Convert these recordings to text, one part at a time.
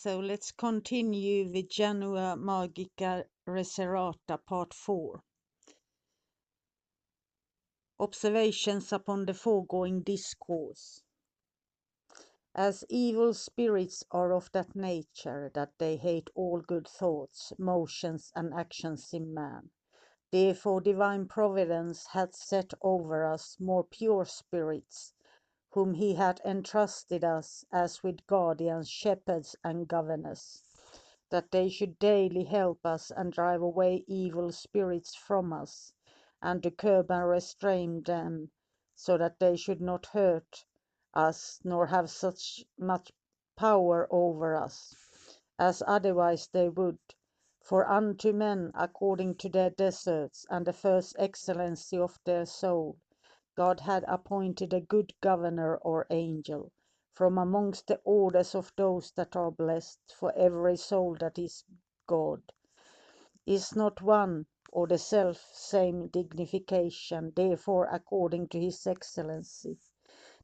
So let's continue with Janua, Magica, Reserata, Part 4. Observations upon the foregoing discourse. As evil spirits are of that nature that they hate all good thoughts, motions, and actions in man, therefore divine providence hath set over us more pure spirits, whom he hath entrusted us as with guardians, shepherds, and governors, that they should daily help us and drive away evil spirits from us, and to curb and restrain them, so that they should not hurt us, nor have such much power over us, as otherwise they would. For unto men, according to their deserts and the first excellency of their soul, God had appointed a good governor or angel, from amongst the orders of those that are blessed, for every soul that is God. Is not one or the self same dignification, therefore according to his excellency.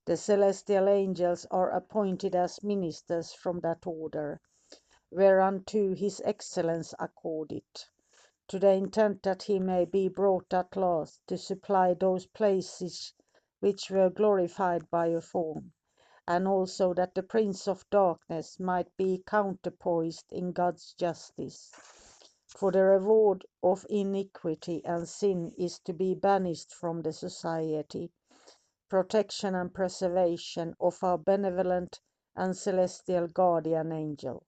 The celestial angels are appointed as ministers from that order, whereunto his excellence accorded, to the intent that he may be brought at last to supply those places which were glorified by a form, and also that the prince of darkness might be counterpoised in God's justice. For the reward of iniquity and sin is to be banished from the society, protection and preservation of our benevolent and celestial guardian angel.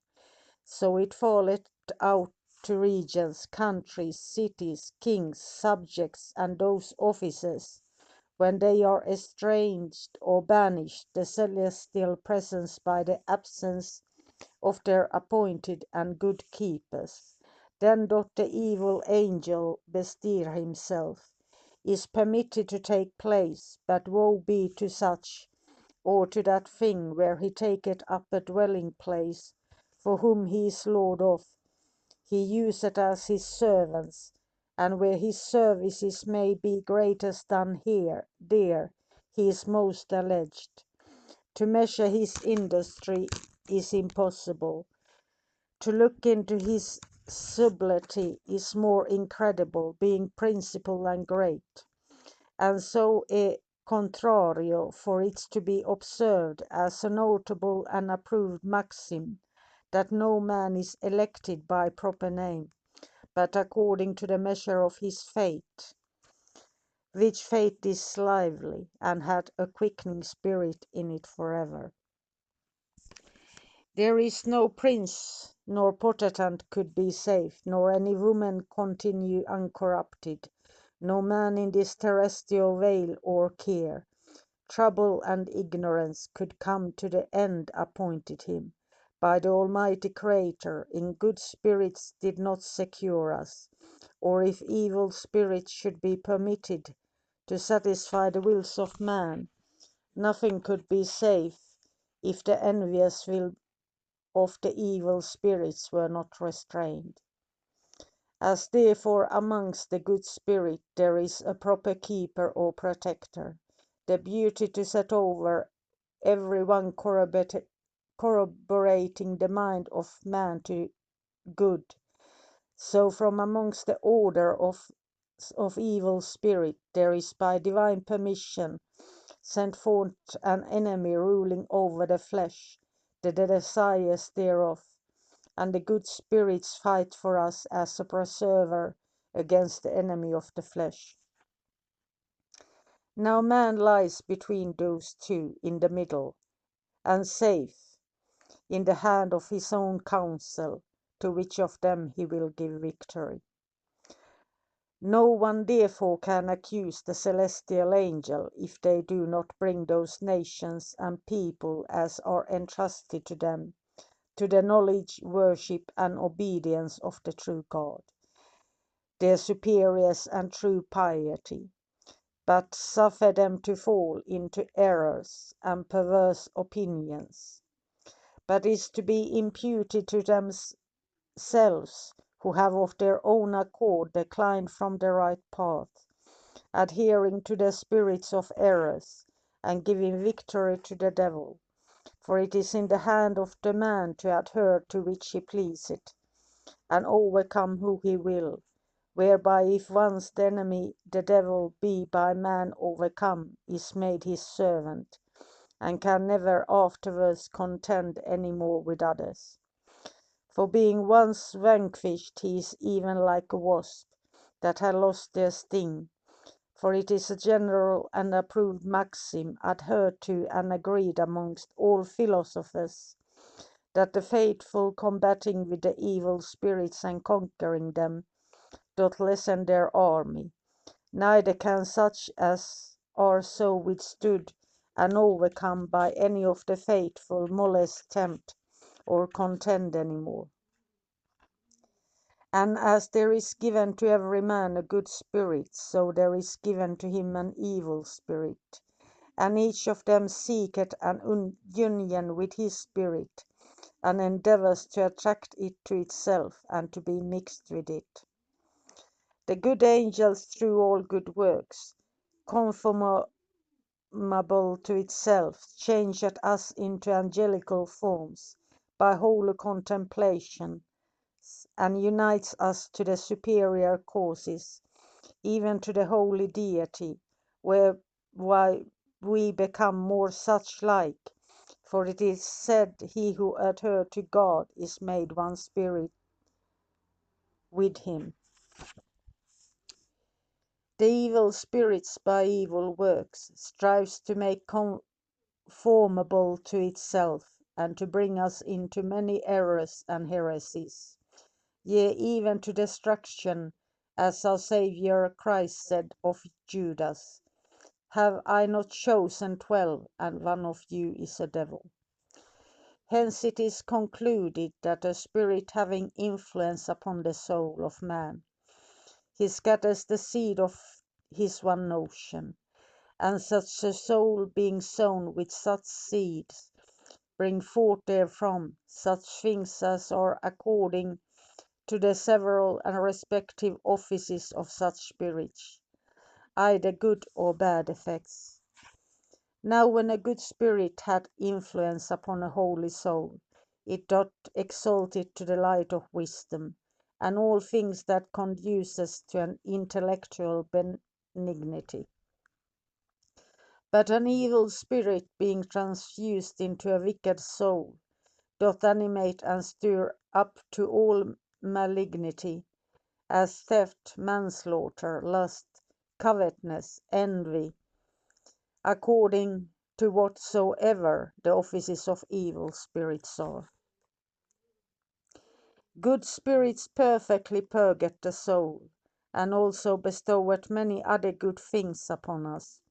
So it falleth out to regions, countries, cities, kings, subjects, and those officers, when they are estranged or banished the celestial presence by the absence of their appointed and good keepers. Then doth the evil angel bestir himself, is permitted to take place, but woe be to such, or to that thing where he taketh up a dwelling place, for whom he is lord of, he useth as his servants, and where his services may be greatest done there he is most alleged. To measure his industry is impossible. To look into his subtlety is more incredible, being principal and great. And so a contrario, for it to be observed as a notable and approved maxim, that no man is elected by proper name, but according to the measure of his fate, which fate is lively, and hath a quickening spirit in it forever. There is no prince nor potentate could be safe, nor any woman continue uncorrupted, no man in this terrestrial vale or care. Trouble and ignorance could come to the end appointed him by the Almighty Creator, in good spirits did not secure us, or if evil spirits should be permitted to satisfy the wills of man, nothing could be safe if the envious will of the evil spirits were not restrained. As therefore amongst the good spirit there is a proper keeper or protector, the beauty to set over every one corroborating the mind of man to good, so from amongst the order of evil spirit there is by divine permission sent forth an enemy ruling over the flesh, the desires thereof, and the good spirits fight for us as a preserver against the enemy of the flesh. Now man lies between those two in the middle, and safe in the hand of his own counsel, to which of them he will give victory. No one therefore can accuse the celestial angel if they do not bring those nations and people as are entrusted to them to the knowledge, worship, and obedience of the true God, their superiors and true piety, but suffer them to fall into errors and perverse opinions, but is to be imputed to themselves who have of their own accord declined from the right path, adhering to the spirits of errors, and giving victory to the devil. For it is in the hand of the man to adhere to which he pleaseth, and overcome who he will, whereby if once the enemy, the devil, be by man overcome, is made his servant, and can never afterwards contend any more with others. For being once vanquished, he is even like a wasp that had lost their sting. For it is a general and approved maxim, adhered to and agreed amongst all philosophers, that the faithful combating with the evil spirits and conquering them doth lessen their army, neither can such as are so withstood and overcome by any of the faithful molest, tempt, or contend any more. And as there is given to every man a good spirit, so there is given to him an evil spirit, and each of them seeketh an union with his spirit, and endeavours to attract it to itself, and to be mixed with it. The good angels, through all good works, conformable to itself, changeth us into angelical forms by holy contemplation, and unites us to the superior causes, even to the holy deity, whereby we become more such like. For it is said, he who adhered to God is made one spirit with him. The evil spirits by evil works strives to make conformable to itself, and to bring us into many errors and heresies, yea, even to destruction, as our Saviour Christ said of Judas, Have I not chosen 12, and one of you is a devil? Hence it is concluded that a spirit having influence upon the soul of man, he scatters the seed of his one notion, and such a soul being sown with such seeds, bring forth therefrom such things as are according to the several and respective offices of such spirits, either good or bad effects. Now when a good spirit hath influence upon a holy soul, it doth exalt it to the light of wisdom, and all things that conduces to an intellectual benignity. But an evil spirit being transfused into a wicked soul, doth animate and stir up to all malignity, as theft, manslaughter, lust, covetousness, envy, according to whatsoever the offices of evil spirits are. Good spirits perfectly purgate the soul, and also bestoweth many other good things upon us,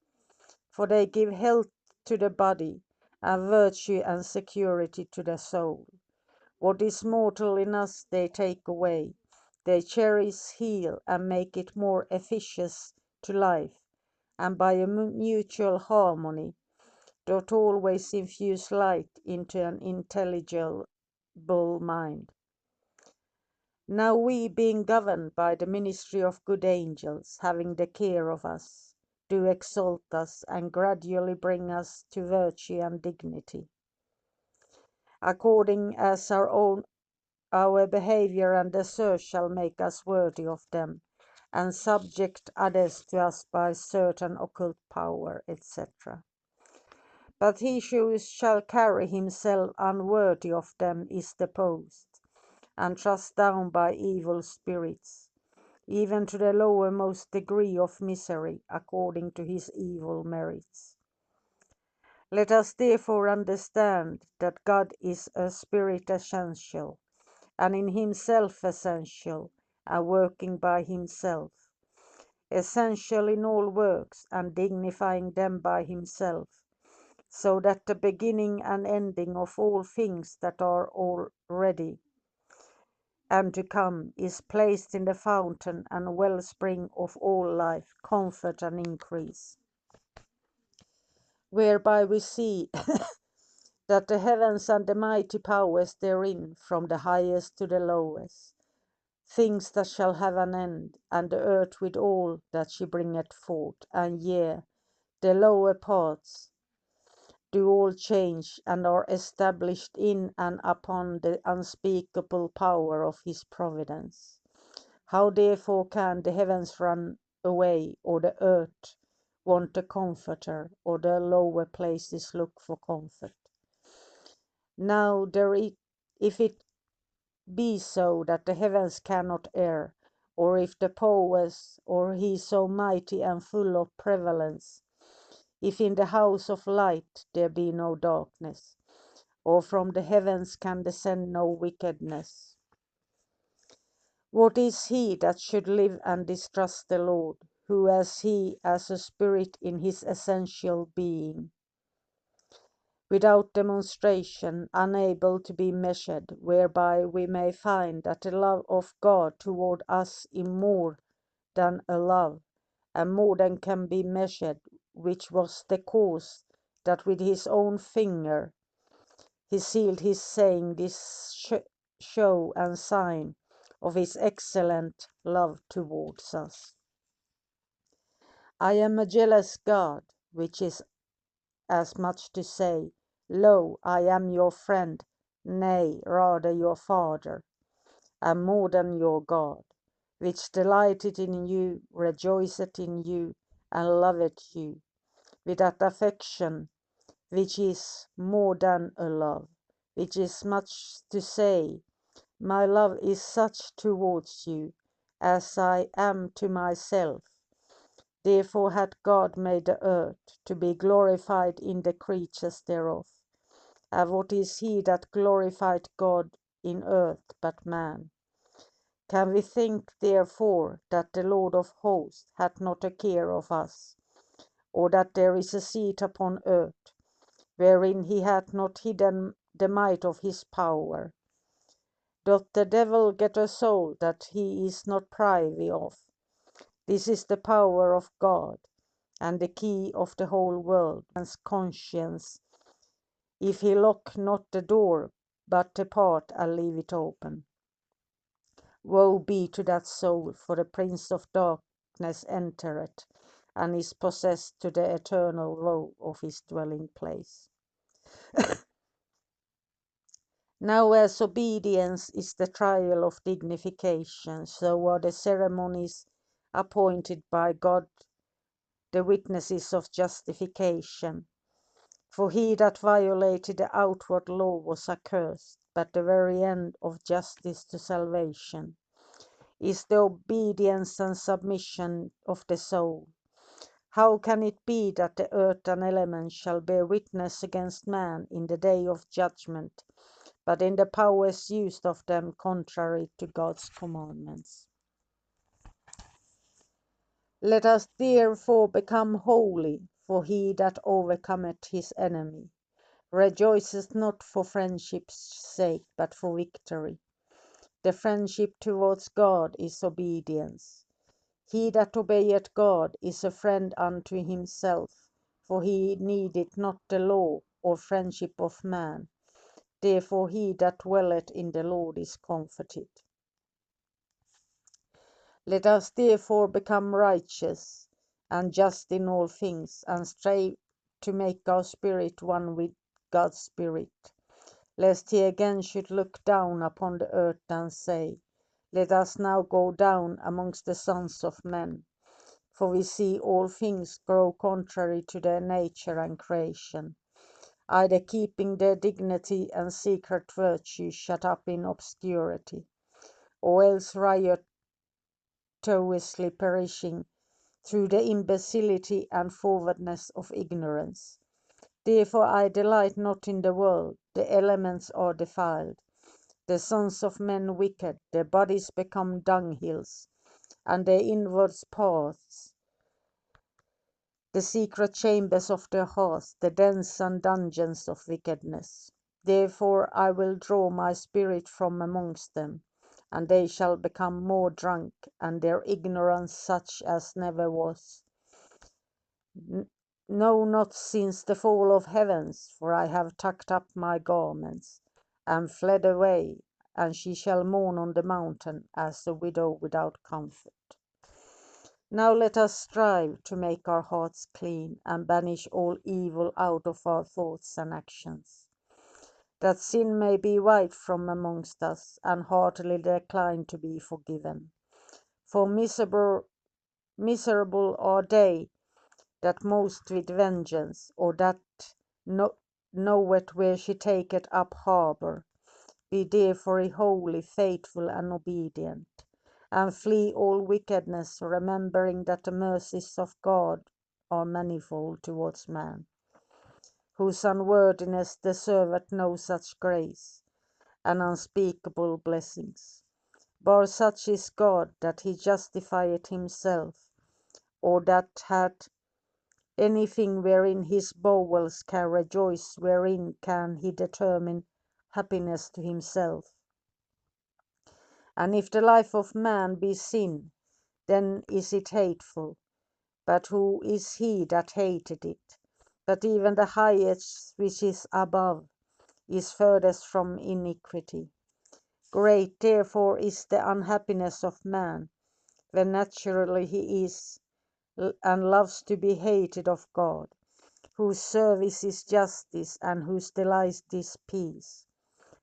for they give health to the body, and virtue and security to the soul. What is mortal in us they take away, they cherish, heal, and make it more efficacious to life, and by a mutual harmony doth always infuse light into an intelligible mind. Now we, being governed by the ministry of good angels, having the care of us, do exalt us, and gradually bring us to virtue and dignity, according as our behavior and desert shall make us worthy of them, and subject others to us by certain occult power, etc. But he who shall carry himself unworthy of them is deposed, and thrust down by evil spirits, even to the lowermost degree of misery, according to his evil merits. Let us therefore understand that God is a spirit essential, and in himself essential, and working by himself, essential in all works, and dignifying them by himself, so that the beginning and ending of all things that are already and to come is placed in the fountain and wellspring of all life, comfort, and increase, whereby we see that the heavens and the mighty powers therein, from the highest to the lowest, things that shall have an end, and the earth with all that she bringeth forth, and yea, the lower parts, do all change and are established in and upon the unspeakable power of his providence. How therefore can the heavens run away, or the earth want a comforter, or the lower places look for comfort? Now if it be so that the heavens cannot err, or if the powers, or he so mighty and full of prevalence, if in the house of light there be no darkness, or from the heavens can descend no wickedness, what is he that should live and distrust the Lord, who as he as a spirit in his essential being, without demonstration, unable to be measured, whereby we may find that the love of God toward us is more than a love, and more than can be measured, which was the cause that with his own finger he sealed his saying, this show and sign of his excellent love towards us. I am a jealous God, which is as much to say, lo, I am your friend, nay, rather your Father, and more than your God, which delighteth in you, rejoiceth in you, and loveth you, with that affection which is more than a love, which is much to say, my love is such towards you, as I am to myself. Therefore hath God made the earth to be glorified in the creatures thereof. And what is he that glorified God in earth but man? Can we think therefore that the Lord of hosts hath not a care of us, or that there is a seat upon earth, wherein he hath not hidden the might of his power? Doth the devil get a soul that he is not privy of? This is the power of God, and the key of the whole world, man's conscience, if he lock not the door, but depart and leave it open. Woe be to that soul, for the prince of darkness entereth, and is possessed to the eternal woe of his dwelling place. Now as obedience is the trial of dignification, so are the ceremonies appointed by God the witnesses of justification. For he that violated the outward law was accursed, but the very end of justice to salvation is the obedience and submission of the soul. How can it be that the earth and elements shall bear witness against man in the day of judgment, but in the powers used of them contrary to God's commandments? Let us therefore become holy, for he that overcometh his enemy rejoiceth not for friendship's sake, but for victory. The friendship towards God is obedience. He that obeyeth God is a friend unto himself, for he needeth not the law or friendship of man. Therefore he that dwelleth in the Lord is comforted. Let us therefore become righteous and just in all things, and strive to make our spirit one with God's Spirit, lest he again should look down upon the earth and say, let us now go down amongst the sons of men. For we see all things grow contrary to their nature and creation, either keeping their dignity and secret virtue shut up in obscurity, or else riotously perishing through the imbecility and forwardness of ignorance. Therefore I delight not in the world, the elements are defiled, the sons of men wicked, their bodies become dunghills, and their inward parts the secret chambers of their hearts, the dens and dungeons of wickedness. Therefore I will draw my spirit from amongst them, and they shall become more drunk, and their ignorance such as never was. No, not since the fall of heavens, for I have tucked up my garments, and fled away, and she shall mourn on the mountain as a widow without comfort. Now let us strive to make our hearts clean and banish all evil out of our thoughts and actions, that sin may be wiped from amongst us and heartily decline to be forgiven. For miserable are they that most with vengeance, or that knoweth where she taketh up harbour. Be therefore wholly faithful and obedient, and flee all wickedness, remembering that the mercies of God are manifold towards man, whose unworthiness deserveth no such grace and unspeakable blessings. But such is God, that he justifieth himself, or that hath anything wherein his bowels can rejoice, wherein can he determine happiness to himself. And if the life of man be sin, then is it hateful. But who is he that hated it? But even the highest which is above is furthest from iniquity. Great therefore is the unhappiness of man, when naturally he is and loves to be hated of God, whose service is justice and whose delight is peace.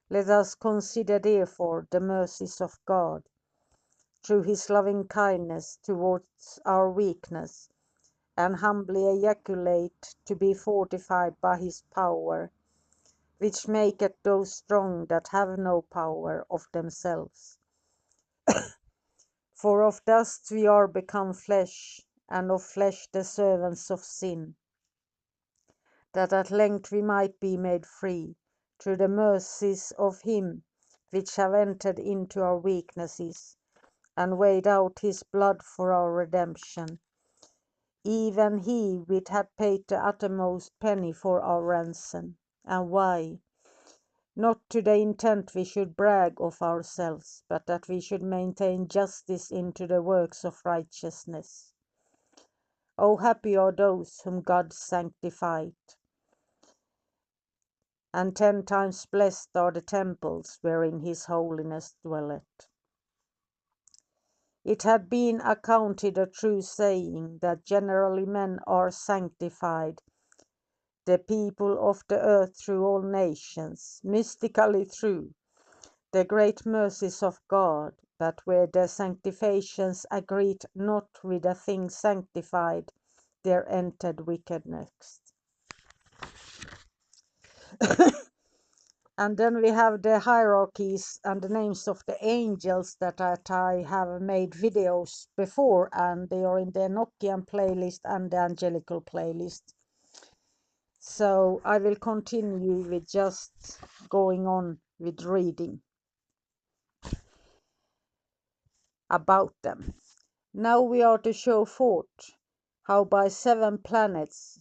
Let us consider therefore the mercies of God, through his loving kindness towards our weakness, and humbly ejaculate to be fortified by his power, which maketh those strong that have no power of themselves. For of dust we are become flesh, and of flesh the servants of sin, that at length we might be made free, through the mercies of him which have entered into our weaknesses, and weighed out his blood for our redemption, even he which had paid the uttermost penny for our ransom. And why? Not to the intent we should brag of ourselves, but that we should maintain justice into the works of righteousness. O happy are those whom God sanctified, and 10 times blessed are the temples wherein his holiness dwelleth. It had been accounted a true saying that generally men are sanctified, the people of the earth through all nations, mystically through the great mercies of God, but where their sanctifications agreed not with the thing sanctified, there entered wickedness. And then we have the hierarchies and the names of the angels that I have made videos before, and they are in the Enochian playlist and the Angelical playlist. So I will continue with just going on with reading about them. Now we are to show forth how by 7 planets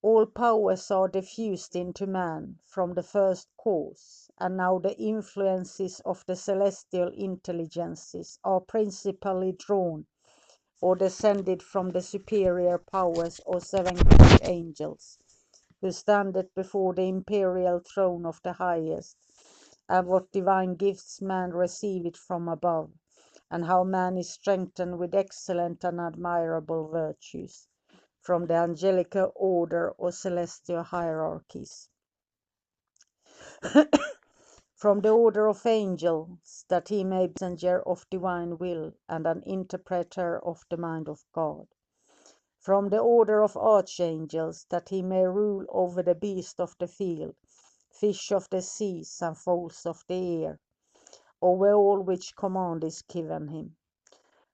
all powers are diffused into man from the first cause, and now the influences of the celestial intelligences are principally drawn or descended from the superior powers or 7 great angels, who standeth before the imperial throne of the highest, and what divine gifts man receiveth from above, and how man is strengthened with excellent and admirable virtues from the angelical order or celestial hierarchies. From the order of angels, that he may be a messenger of divine will and an interpreter of the mind of God. From the order of archangels, that he may rule over the beast of the field, fish of the seas, and fowls of the air, over all which command is given him.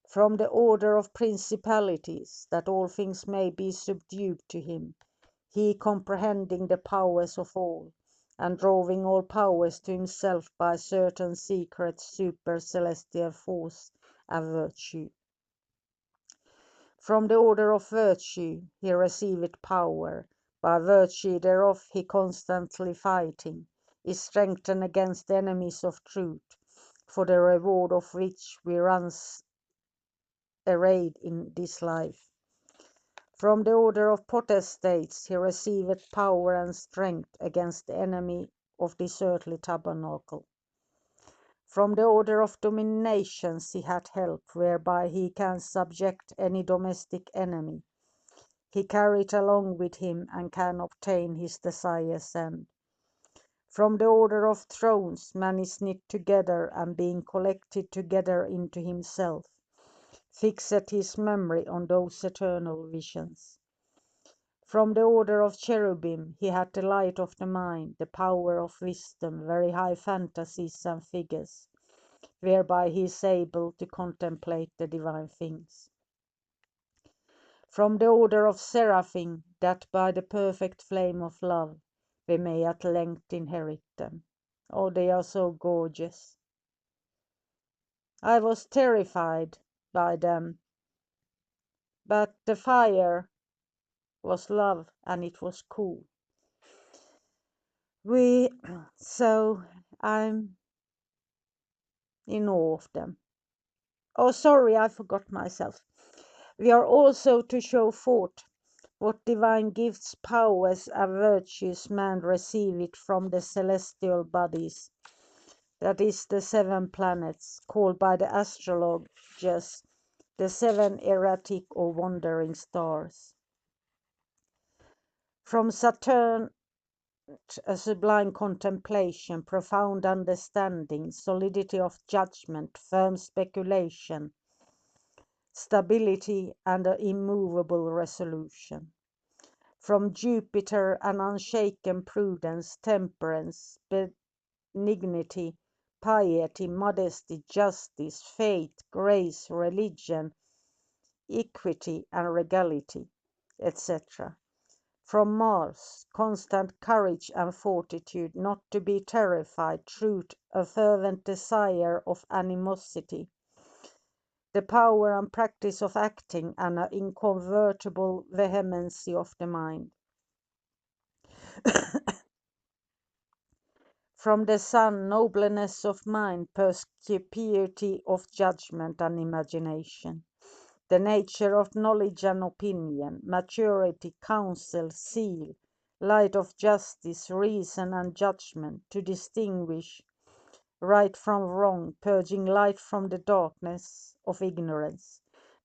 From the order of principalities, that all things may be subdued to him, he comprehending the powers of all, and drawing all powers to himself by certain secret super celestial force and virtue. From the order of virtue he receiveth power, by virtue thereof he constantly fighting, is strengthened against the enemies of truth, for the reward of which we runs arrayed in this life. From the order of potestates he receiveth power and strength against the enemy of this earthly tabernacle. From the order of dominations he had help, whereby he can subject any domestic enemy. He carried along with him and can obtain his desires end. From the order of thrones man is knit together and being collected together into himself, fixed his memory on those eternal visions. From the order of cherubim he had the light of the mind, the power of wisdom, very high fantasies and figures, whereby he is able to contemplate the divine things. From the order of seraphim, that by the perfect flame of love we may at length inherit them. Oh, they are so gorgeous. I was terrified by them, but the fire was love and it was cool. So I'm in awe of them. Oh, sorry, I forgot myself. We are also to show forth what divine gifts, powers, and virtues man received from the celestial bodies, that is, the 7 planets, called by the astrologers the 7 erratic or wandering stars. From Saturn, a sublime contemplation, profound understanding, solidity of judgment, firm speculation, stability, and an immovable resolution. From Jupiter, an unshaken prudence, temperance, benignity, piety, modesty, justice, faith, grace, religion, equity, and regality, etc. From Mars, constant courage and fortitude, not to be terrified, truth, a fervent desire of animosity, the power and practice of acting, and an inconvertible vehemency of the mind. From the Sun, nobleness of mind, perspicuity of judgment and imagination, the nature of knowledge and opinion, maturity, counsel, zeal, light of justice, reason, and judgment, to distinguish right from wrong, purging light from the darkness of ignorance,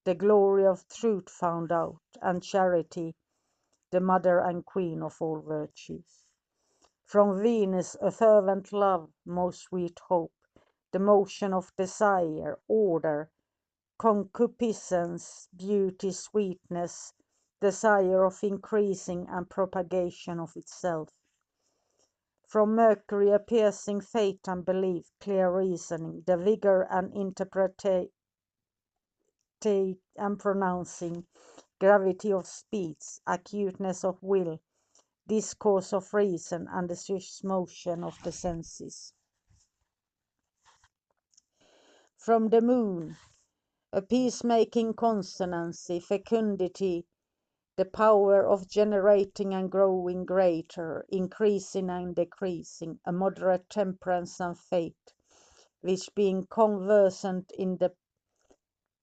the glory of truth found out, and charity, the mother and queen of all virtues. From Venus, a fervent love, most sweet hope, the motion of desire, order, concupiscence, beauty, sweetness, desire of increasing and propagation of itself. From Mercury, a piercing faith and belief, clear reasoning, the vigor and interpretation and pronouncing, gravity of speech, acuteness of will, discourse of reason, and the swift motion of the senses. From the Moon, a peacemaking consonancy, fecundity, the power of generating and growing greater, increasing and decreasing, a moderate temperance and faith, which being conversant in the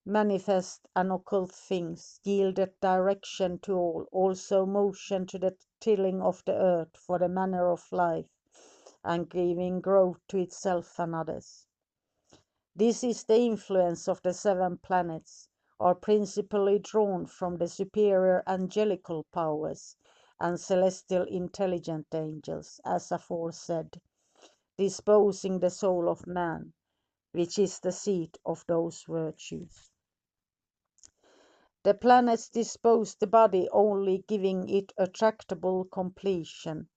manifest and occult things, yielded direction to all, also motion to the tilling of the earth for the manner of life, and giving growth to itself and others. This is the influence of the 7 planets, are principally drawn from the superior angelical powers and celestial intelligent angels, as aforesaid, disposing the soul of man, which is the seat of those virtues. The planets dispose the body, only giving it a tractable completion,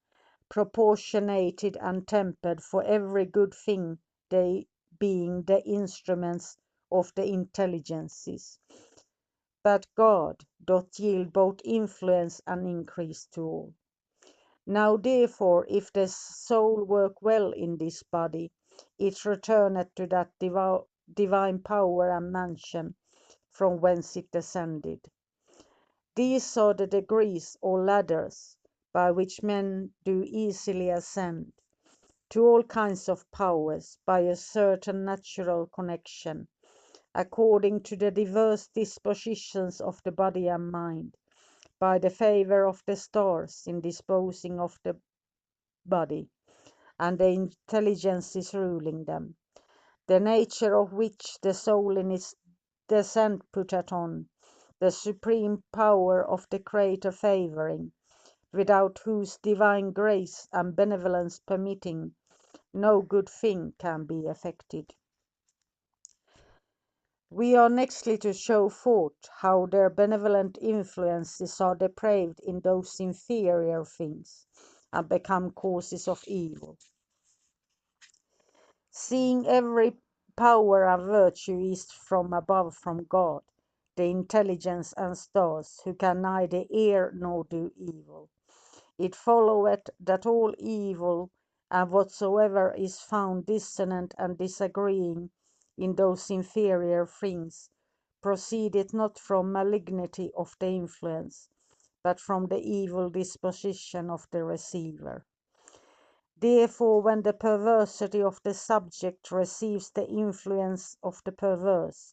proportionated and tempered for every good thing, they being the instruments of the intelligences. But God doth yield both influence and increase to all. Now therefore, if the soul work well in this body, it returneth to that divine power and mansion from whence it descended. These are the degrees or ladders by which men do easily ascend to all kinds of powers by a certain natural connection, according to the diverse dispositions of the body and mind, by the favor of the stars in disposing of the body, and the intelligences ruling them, the nature of which the soul in its descent putteth on, the supreme power of the Creator favouring, without whose divine grace and benevolence permitting, no good thing can be effected. We are nextly to show forth how their benevolent influences are depraved in those inferior things, and become causes of evil. Seeing every power and virtue is from above from God, the intelligence and stars, who can neither err nor do evil, it followeth that all evil, and whatsoever is found dissonant and disagreeing in those inferior things, proceedeth not from malignity of the influence, but from the evil disposition of the receiver. Therefore, when the perversity of the subject receives the influence of the perverse,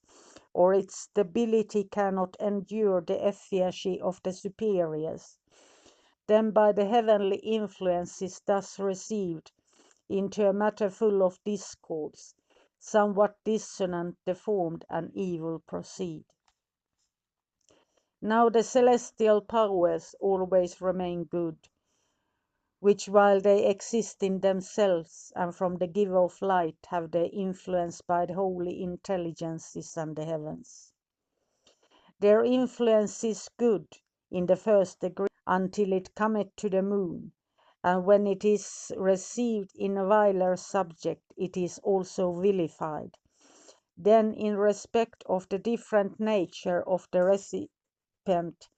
or its debility cannot endure the efficacy of the superiors, then by the heavenly influences thus received into a matter full of discords, somewhat dissonant, deformed, and evil proceed. Now the celestial powers always remain good, which while they exist in themselves and from the giver of light have their influence by the holy intelligences and the heavens. Their influence is good in the first degree until it cometh to the moon, and when it is received in a viler subject it is also vilified. Then in respect of the different nature of the recipient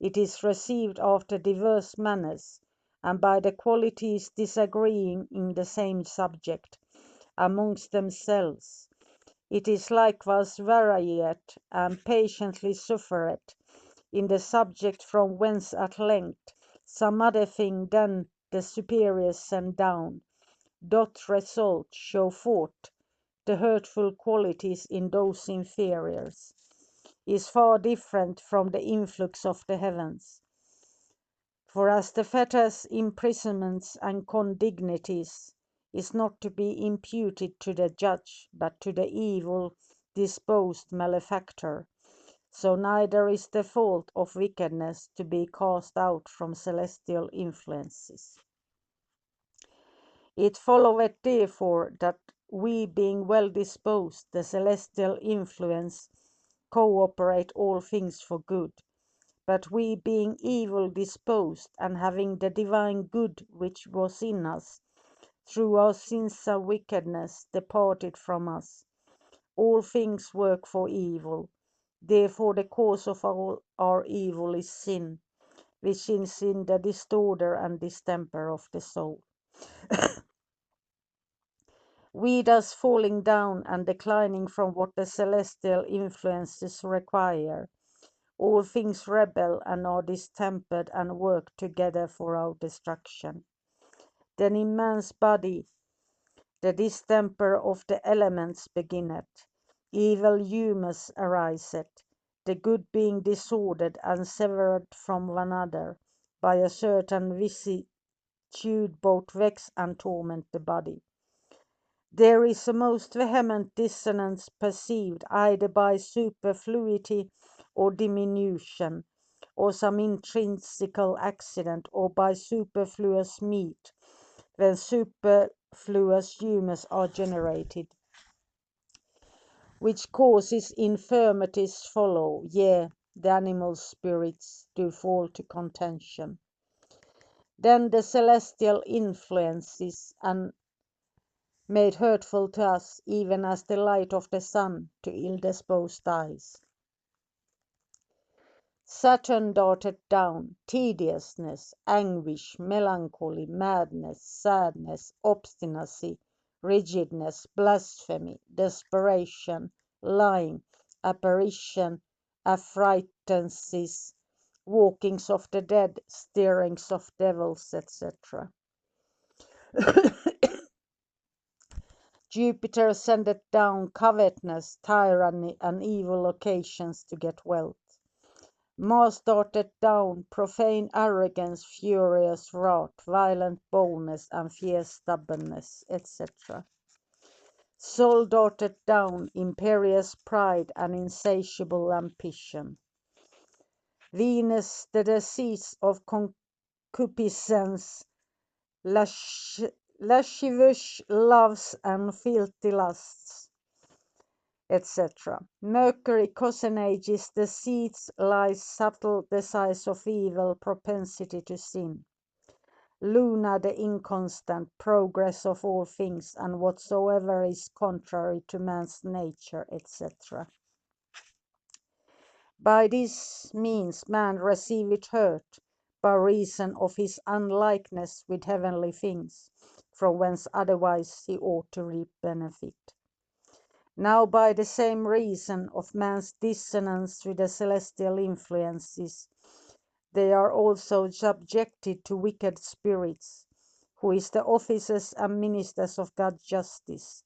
it is received after diverse manners, and by the qualities disagreeing in the same subject amongst themselves. It is likewise varied and patiently suffereth in the subject from whence at length some other thing than the superiors send down, doth result, show forth the hurtful qualities in those inferiors, is far different from the influx of the heavens. For as the fetters, imprisonments, and condignities is not to be imputed to the judge, but to the evil disposed malefactor, so neither is the fault of wickedness to be cast out from celestial influences. It followeth therefore that we being well disposed, the celestial influence cooperate all things for good. But we being evil disposed, and having the divine good which was in us, through our sins and wickedness departed from us, all things work for evil. Therefore the cause of all our evil is sin, which is in the disorder and distemper of the soul. We thus falling down and declining from what the celestial influences require, all things rebel and are distempered and work together for our destruction. Then in man's body the distemper of the elements beginneth, evil humours ariseth, the good being disordered and severed from one another by a certain vicissitude both vex and torment the body. There is a most vehement dissonance perceived either by superfluity or diminution, or some intrinsical accident, or by superfluous meat, when superfluous humours are generated, which causes infirmities follow, yea, the animal spirits do fall to contention. Then the celestial influences and made hurtful to us, even as the light of the sun to ill-disposed eyes. Saturn darted down, tediousness, anguish, melancholy, madness, sadness, obstinacy, rigidness, blasphemy, desperation, lying, apparition, affrightances, walkings of the dead, stirrings of devils, etc. Jupiter sendeth down covetousness, tyranny, and evil occasions to get wealth. Mars darted down profane arrogance, furious wrath, violent boldness, and fierce stubbornness, etc. soul darted down, imperious pride and insatiable ambition. Venus, the disease of concupiscence, lascivious loves and filthy lusts, etc. Mercury, cozenages, the seeds lies subtle desires of evil, propensity to sin. Luna, the inconstant progress of all things, and whatsoever is contrary to man's nature, etc. By this means man receiveth hurt, by reason of his unlikeness with heavenly things, from whence otherwise he ought to reap benefit. Now by the same reason of man's dissonance with the celestial influences, they are also subjected to wicked spirits, who is the officers and ministers of God's justice,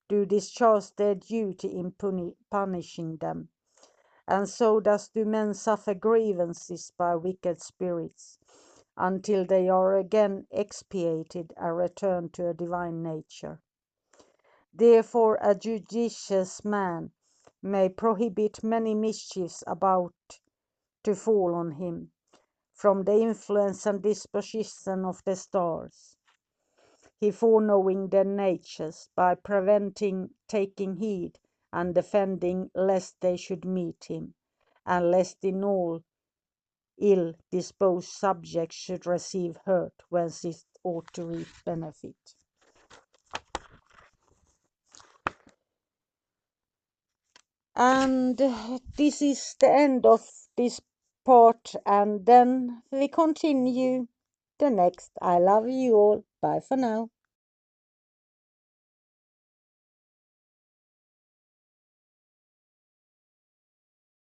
do discharge their duty in punishing them. And so do men suffer grievances by wicked spirits, until they are again expiated and return to a divine nature. Therefore a judicious man may prohibit many mischiefs about to fall on him, from the influence and disposition of the stars, he foreknowing their natures, by preventing, taking heed, and defending lest they should meet him, and lest in all ill-disposed subjects should receive hurt, whence it ought to reap benefit. And this is the end of this part, and then we continue the next. I love you all. Bye for now.